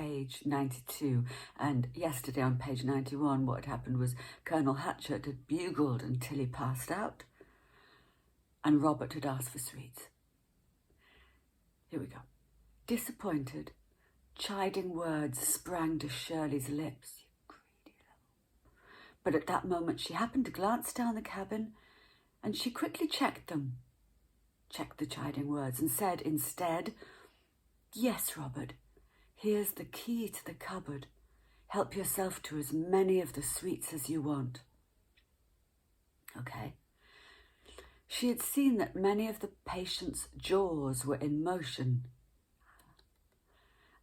page 92, and yesterday on page 91 what had happened was Colonel Hatchett had bugled until he passed out, and Robert had asked for sweets. Here we go. Disappointed, chiding words sprang to Shirley's lips. You greedy little. But at that moment she happened to glance down the cabin, and she quickly checked the chiding words, and said instead, "Yes, Robert, here's the key to the cupboard. Help yourself to as many of the sweets as you want." Okay. She had seen that many of the patient's jaws were in motion,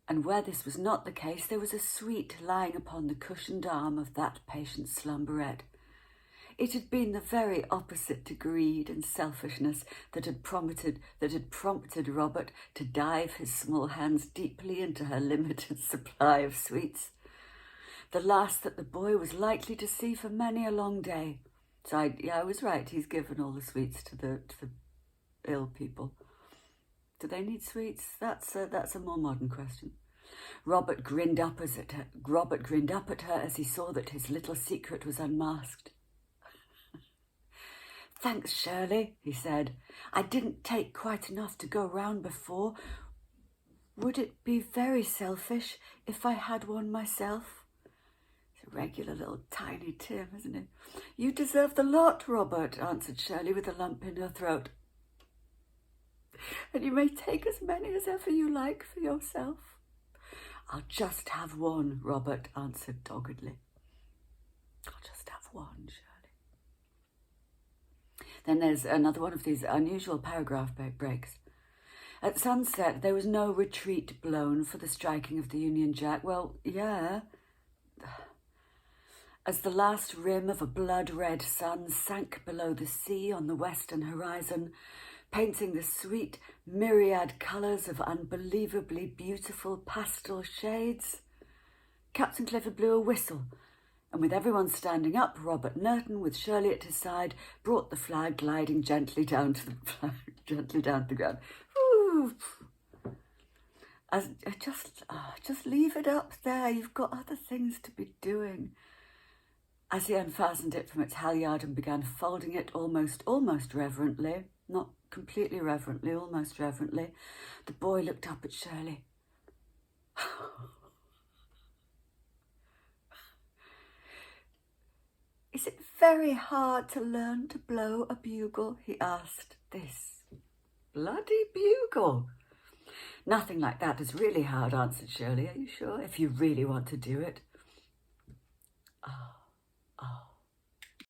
and where this was not the case, there was a sweet lying upon the cushioned arm of that patient's slumberette. It had been the very opposite to greed and selfishness that had prompted Robert to dive his small hands deeply into her limited supply of sweets. The last that the boy was likely to see for many a long day. So I was right. He's given all the sweets to the ill people. Do they need sweets? That's a more modern question. Robert grinned up at her as he saw that his little secret was unmasked. "Thanks, Shirley," he said. "I didn't take quite enough to go round before. Would it be very selfish if I had one myself?" It's a regular little tiny Tim, isn't it? "You deserve the lot, Robert," answered Shirley with a lump in her throat. "And you may take as many as ever you like for yourself." "I'll just have one," Robert answered doggedly. "I'll just have one, Shirley." Then there's another one of these unusual paragraph breaks. "At sunset, there was no retreat blown for the striking of the Union Jack." Well, yeah. As the last rim of a blood-red sun sank below the sea on the western horizon, painting the sweet myriad colours of unbelievably beautiful pastel shades, Captain Clifford blew a whistle, and with everyone standing up, Robert Nerton, with Shirley at his side, brought the flag gliding gently down to the ground. Ooh. Just leave it up there. You've got other things to be doing. As he unfastened it from its halyard and began folding it almost reverently, not completely reverently, almost reverently, the boy looked up at Shirley. "Is it very hard to learn to blow a bugle?" he asked. "This bloody bugle?" "Nothing like that is really hard," answered Shirley. "Are you sure? If you really want to do it." Oh.